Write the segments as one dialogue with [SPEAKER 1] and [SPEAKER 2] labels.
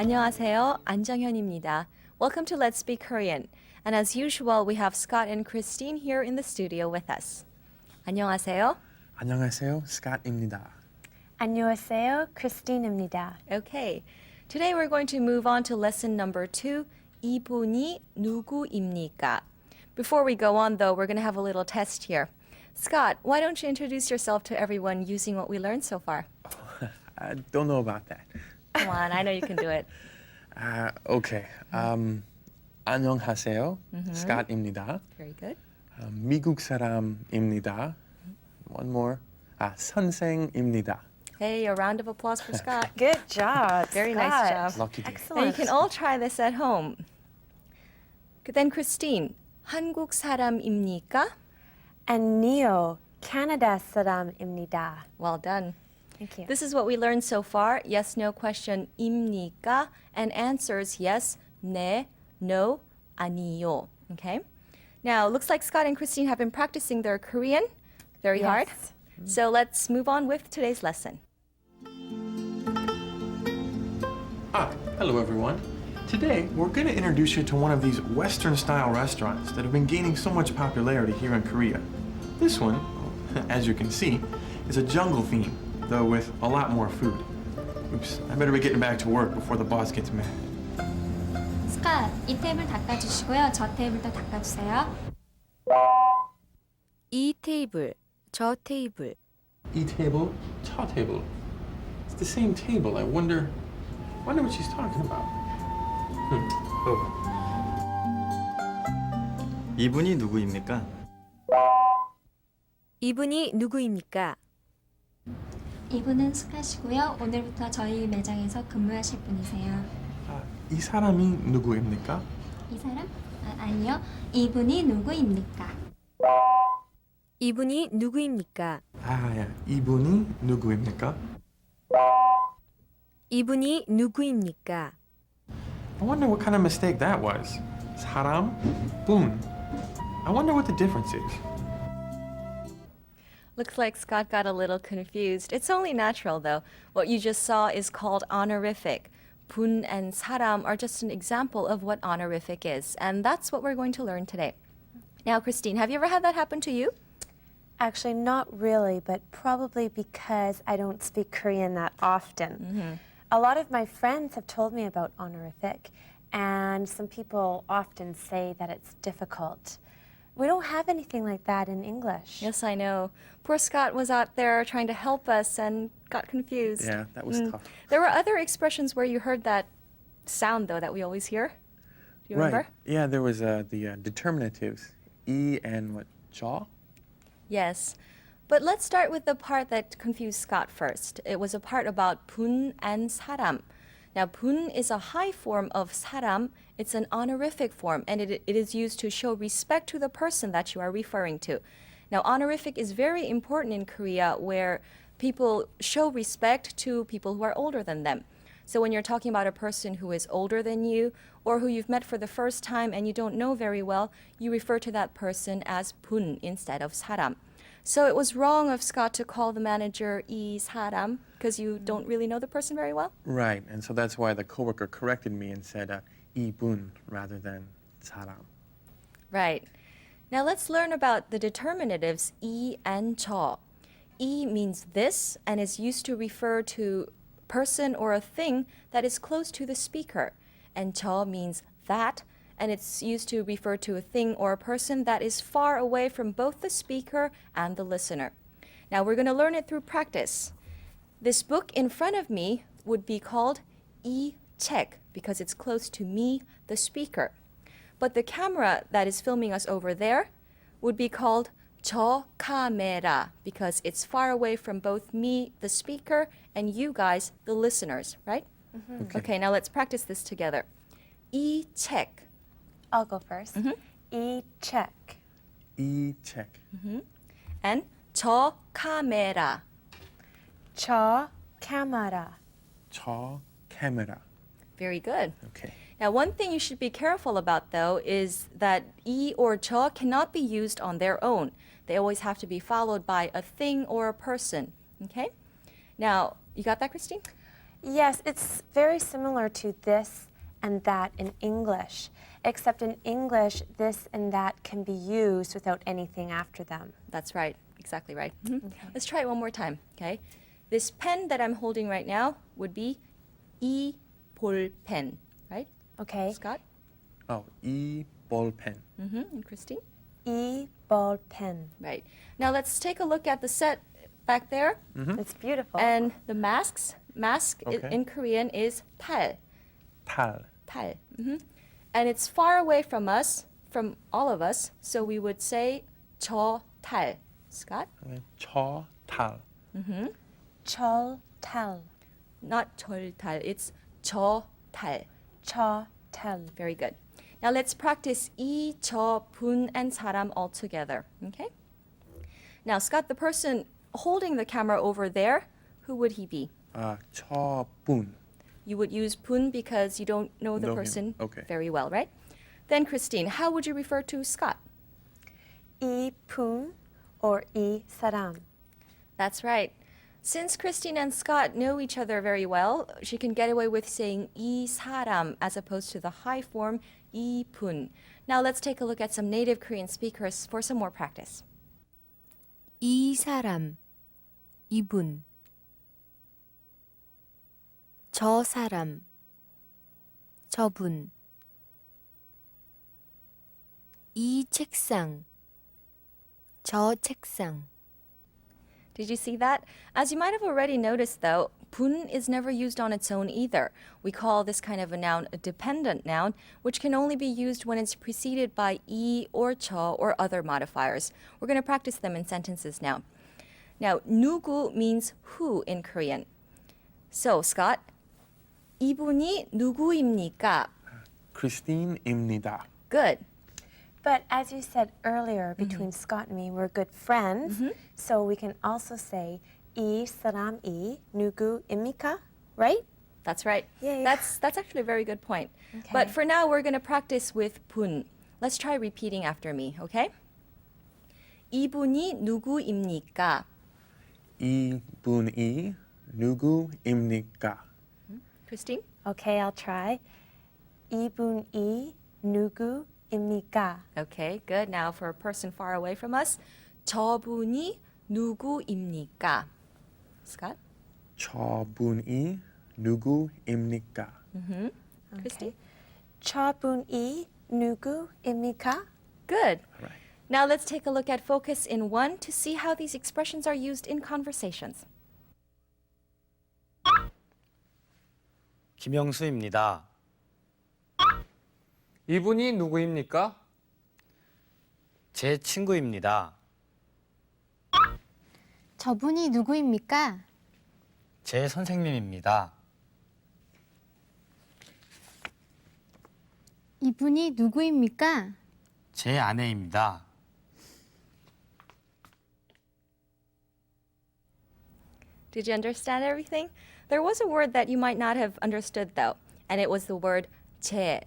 [SPEAKER 1] 안녕하세요. 안정현입니다. Welcome to Let's Speak Korean. And as usual, we have Scott and Christine here in the studio with us. 안녕하세요.
[SPEAKER 2] 안녕하세요. Scott입니다.
[SPEAKER 3] 안녕하세요. Christine입니다.
[SPEAKER 1] Okay. Today we're going to move on to lesson number 2. 이분이 누구입니까? Before we go on, though, we're going to have a little test here. Scott, why don't you introduce yourself to everyone using what we learned so far?
[SPEAKER 2] I don't know about that.
[SPEAKER 1] Come on, I know you can do it.
[SPEAKER 2] Okay. 안녕하세요. Scott입니다.
[SPEAKER 1] Very good.
[SPEAKER 2] 미국 사람입니다. One more. 선생입니다.
[SPEAKER 1] Hey, a round of applause for Scott.
[SPEAKER 3] Good job.
[SPEAKER 1] Very
[SPEAKER 3] Scott.
[SPEAKER 1] nice job.
[SPEAKER 2] Lucky me.
[SPEAKER 1] Now you
[SPEAKER 3] Excellent.
[SPEAKER 1] can all try this at home. Then Christine, 한국 사람입니까?
[SPEAKER 3] 아니요. 캐나다 사람입니다.
[SPEAKER 1] Well done.
[SPEAKER 3] Thank you.
[SPEAKER 1] This is what we learned so far. Yes, no question, 입니까? And answers yes, 네, no, 아니요. Okay? Now, looks like Scott and Christine have been practicing their Korean very hard.
[SPEAKER 3] Yes.
[SPEAKER 1] So let's move on with today's lesson.
[SPEAKER 2] Hello everyone. Today we're going to introduce you to one of these Western-style restaurants that have been gaining so much popularity here in Korea. This one, as you can see, is a jungle theme, though with a lot more food. Oops, I better be getting back to work before the boss gets mad.
[SPEAKER 4] 스캇, 이 테이블 닦아주시고요. 저 테이블도 닦아주세요.
[SPEAKER 1] 이 테이블, 저 테이블.
[SPEAKER 2] E table, cha table. It's the same table. I wonder what she's talking about. Oh.
[SPEAKER 5] 이분이 누구입니까?
[SPEAKER 1] 이분이 누구입니까?
[SPEAKER 4] 이분은 스캇이고요. 오늘부터 저희 매장에서 근무하실 분이세요.
[SPEAKER 2] 이 사람이 누구입니까?
[SPEAKER 4] 이 사람? 아니요. 이분이 누구입니까?
[SPEAKER 1] 이분이 누구입니까?
[SPEAKER 2] 야, 이분이 누구입니까?
[SPEAKER 1] 이분이 누구입니까?
[SPEAKER 2] I wonder what kind of mistake that was. 사람, 분. I wonder what the difference is.
[SPEAKER 1] Looks like Scott got a little confused. It's only natural, though. What you just saw is called honorific. 분 and 사람 are just an example of what honorific is, and that's what we're going to learn today. Now, Christine, have you ever had that happen to you?
[SPEAKER 3] Actually, not really, but probably because I don't speak Korean that often. A lot of my friends have told me about honorific, and some people often say that it's difficult. We don't have anything like that in English.
[SPEAKER 1] Yes, I know. Poor Scott was out there trying to help us and got confused.
[SPEAKER 2] Yeah, that was tough.
[SPEAKER 1] There were other expressions where you heard that sound, though, that we always hear. Do you remember?
[SPEAKER 2] Right. Yeah, there was the determinatives. E and what? Jaw?
[SPEAKER 1] Yes. But let's start with the part that confused Scott first. It was a part about 분 and 사람. Now, 분 is a high form of 사람. It's an honorific form, and it is used to show respect to the person that you are referring to. Now, honorific is very important in Korea, where people show respect to people who are older than them. So when you're talking about a person who is older than you, or who you've met for the first time and you don't know very well, you refer to that person as 분 instead of 사람. So it was wrong of Scott to call the manager 이 사람 because you don't really know the person very well?
[SPEAKER 2] Right, and so that's why the coworker corrected me and said 이분 rather than 사람.
[SPEAKER 1] Right. Now let's learn about the determinatives 이 and 저. 이 means this and is used to refer to person or a thing that is close to the speaker. And 저 means that, and it's used to refer to a thing or a person that is far away from both the speaker and the listener. Now we're going to learn it through practice. This book in front of me would be called 이 책 because it's close to me, the speaker. But the camera that is filming us over there would be called 저 카메라 because it's far away from both me, the speaker, and you guys, the listeners, right? Okay, now let's practice this together. 이 책.
[SPEAKER 3] I'll go first. 이 책.
[SPEAKER 2] 이 책.
[SPEAKER 1] And 저 카메라.
[SPEAKER 3] 저 카메라.
[SPEAKER 2] 저 카메라.
[SPEAKER 1] Very good.
[SPEAKER 2] Okay.
[SPEAKER 1] Now, one thing you should be careful about, though, is that 이 or 저 cannot be used on their own. They always have to be followed by a thing or a person. Okay? Now, you got that, Christine?
[SPEAKER 3] Yes, it's very similar to this and that in English, except in English, this and that can be used without anything after them.
[SPEAKER 1] That's right. Exactly right. Let's try it one more time, okay? This pen that I'm holding right now would be 이 볼펜, right?
[SPEAKER 3] Okay?
[SPEAKER 1] Scott?
[SPEAKER 2] Oh, 이 볼펜.
[SPEAKER 1] And Christine?
[SPEAKER 3] 이 볼펜.
[SPEAKER 1] Right. Now let's take a look at the set back there.
[SPEAKER 3] It's beautiful.
[SPEAKER 1] And the masks. Mask
[SPEAKER 2] Okay.
[SPEAKER 1] in Korean is 탈.
[SPEAKER 2] 탈.
[SPEAKER 1] 탈. And it's far away from us, from all of us, so we would say 저 탈. Scott?
[SPEAKER 2] 저탈.
[SPEAKER 3] 철탈.
[SPEAKER 1] Not 절탈, it's 저 탈.
[SPEAKER 3] 철탈.
[SPEAKER 1] Very good. Now let's practice 이, 저, 분, and 사람 all together. Okay? Now, Scott, the person holding the camera over there, who would he be?
[SPEAKER 2] 저분.
[SPEAKER 1] You would use 분 because you don't know the
[SPEAKER 2] Know him.
[SPEAKER 1] person
[SPEAKER 2] Okay.
[SPEAKER 1] very well, right? Then, Christine, how would you refer to Scott?
[SPEAKER 3] 이 분 or 이 사람.
[SPEAKER 1] That's right. Since Christine and Scott know each other very well, she can get away with saying 이 사람 as opposed to the high form 이 분. Now let's take a look at some native Korean speakers for some more practice.
[SPEAKER 6] 이 사람, 이분. 저 사람, 저분. 이 책상, 저 책상.
[SPEAKER 1] Did you see that? As you might have already noticed, though, 분 is never used on its own either. We call this kind of a noun a dependent noun, which can only be used when it's preceded by 이 or 저 or other modifiers. We're going to practice them in sentences now. Now, 누구 means who in Korean. So, Scott, 이분이 누구입니까?
[SPEAKER 2] 크리스틴입니다.
[SPEAKER 1] Good.
[SPEAKER 3] But as you said earlier, between Scott and me, we're good friends. So we can also say 이 사람이 누구입니까? Right?
[SPEAKER 1] That's right.
[SPEAKER 3] Yeah.
[SPEAKER 1] That's actually a very good point.
[SPEAKER 3] Okay.
[SPEAKER 1] But for now, we're going to practice with 분. Let's try repeating after me, okay? 이분이 누구입니까?
[SPEAKER 2] 이분이 누구입니까?
[SPEAKER 1] Christine?
[SPEAKER 3] Okay, I'll try. 이분이 누구입니까?
[SPEAKER 1] Okay, good. Now for a person far away from us, 저분이 누구입니까? Scott?
[SPEAKER 2] 저분이 누구입니까?
[SPEAKER 1] Christine?
[SPEAKER 3] 저분이 누구입니까?
[SPEAKER 1] Good.
[SPEAKER 2] All right.
[SPEAKER 1] Now let's take a look at focus in one to see how these expressions are used in conversations.
[SPEAKER 5] 김영수입니다.
[SPEAKER 7] 이분이 누구입니까?
[SPEAKER 5] 제 친구입니다.
[SPEAKER 8] 저분이 누구입니까?
[SPEAKER 5] 제 선생님입니다.
[SPEAKER 8] 이분이 누구입니까?
[SPEAKER 5] 제 아내입니다.
[SPEAKER 1] Did you understand everything? There was a word that you might not have understood though, and it was the word 제.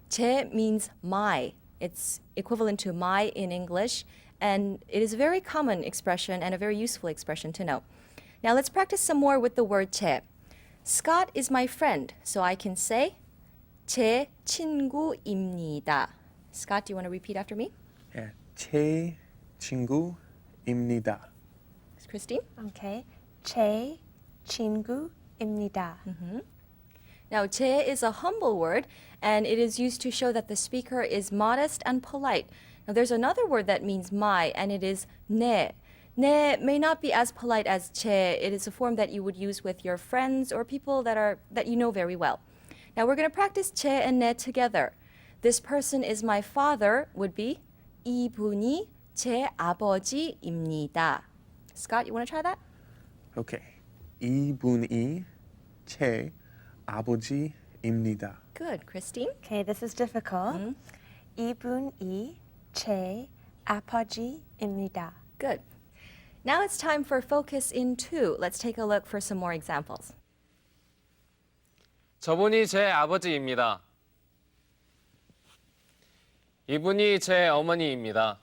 [SPEAKER 1] 제 means my. It's equivalent to my in English, and it is a very common expression and a very useful expression to know. Now let's practice some more with the word 제. Scott is my friend, so I can say 제 친구입니다. Scott, do you want to repeat after me?
[SPEAKER 2] 예, 제 친구입니다.
[SPEAKER 1] Christine?
[SPEAKER 3] Okay. 제 친구입니다.
[SPEAKER 1] Now, 제 is a humble word, and it is used to show that the speaker is modest and polite. Now, there's another word that means my, and it is 네. 네 may not be as polite as 제. It is a form that you would use with your friends or people that you know very well. Now, we're going to practice 제 and 네 together. This person is my father would be 이분이 제 아버지입니다. Scott, you want to try that?
[SPEAKER 2] Okay. 이분이 제 아버지입니다.
[SPEAKER 1] Good. Christine?
[SPEAKER 3] Okay, this is difficult. 이분이 제 아버지입니다.
[SPEAKER 1] Good. Now it's time for focus in two. Let's take a look for some more examples.
[SPEAKER 7] 저분이 제 아버지입니다. 이분이 제 어머니입니다.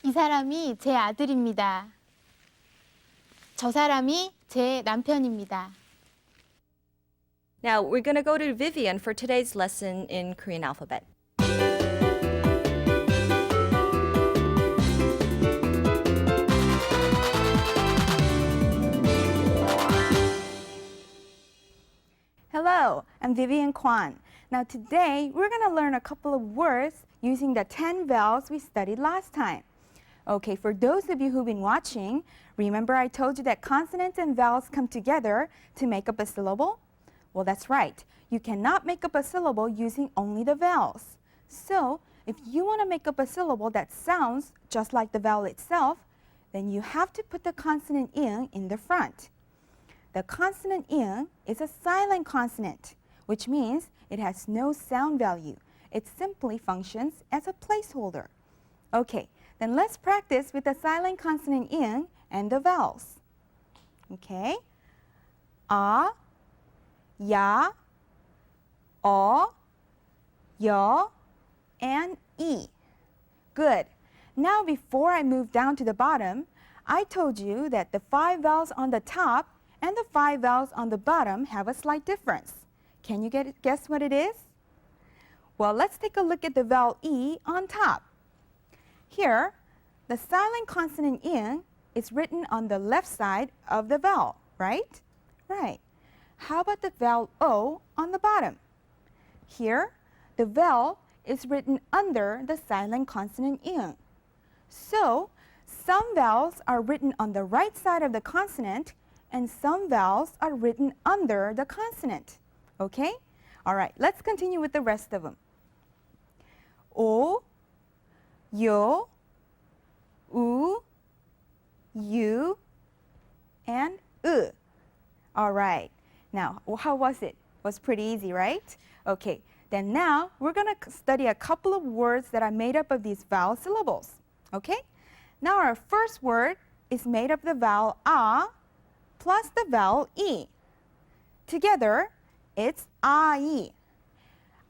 [SPEAKER 8] 이 사람이 제 아들입니다. 저 사람이 제 남편입니다.
[SPEAKER 1] Now we're going to go to Vivian for today's lesson in Korean alphabet.
[SPEAKER 9] Hello, I'm Vivian Kwan. Now today we're going to learn a couple of words using the 10 vowels we studied last time. Okay, for those of you who've been watching, remember I told you that consonants and vowels come together to make up a syllable? Well, that's right. You cannot make up a syllable using only the vowels. So, if you want to make up a syllable that sounds just like the vowel itself, then you have to put the consonant in the front. The consonant ing is a silent consonant, which means it has no sound value. It simply functions as a placeholder. Okay, then let's practice with the silent consonant ing and the vowels. Okay? A, ya, o, yo, and e. Good. Now before I move down to the bottom, I told you that the 5 vowels on the top and the 5 vowels on the bottom have a slight difference. Can you guess what it is? Well, let's take a look at the vowel E on top. Here, the silent consonant ing is written on the left side of the vowel, right? Right. How about the vowel O on the bottom? Here, the vowel is written under the silent consonant ing. So, some vowels are written on the right side of the consonant and some vowels are written under the consonant. Okay? All right, let's continue with the rest of them. O, yo, u, you, and u. All right. Now, how was it? Was pretty easy, right? Okay, then now we're going to study a couple of words that are made up of these vowel syllables. Okay? Now our first word is made up of the vowel a plus the vowel e. Together, it's ai.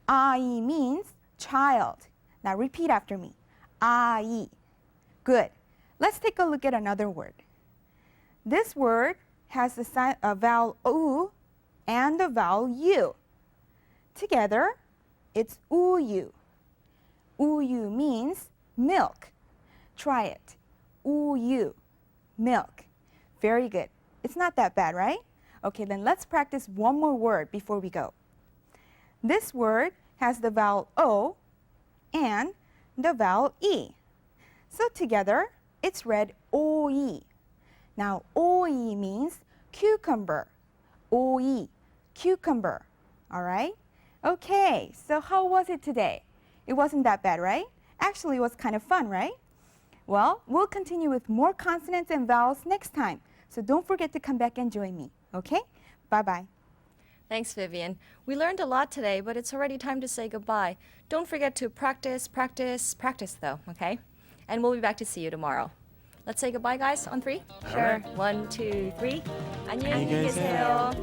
[SPEAKER 9] Ai means child. Now repeat after me. Ai. Good. Let's take a look at another word. This word has the vowel u and the vowel u. Together, it's uyu. Uyu means milk. Try it. Uyu. Milk. Very good. It's not that bad, right? Okay, then let's practice one more word before we go. This word has the vowel O and the vowel E. So together, it's read OE. Now, OE means cucumber. OE, cucumber. All right? Okay, so how was it today? It wasn't that bad, right? Actually, it was kind of fun, right? Well, we'll continue with more consonants and vowels next time. So don't forget to come back and join me, okay? Bye-bye.
[SPEAKER 1] Thanks, Vivian. We learned a lot today, but it's already time to say goodbye. Don't forget to practice, practice, practice, though, okay? And we'll be back to see you tomorrow. Let's say goodbye, guys, on 3.
[SPEAKER 2] Sure.
[SPEAKER 1] 1, 2, 3. 안녕히
[SPEAKER 2] 안녕히 계세요.
[SPEAKER 1] 계세요.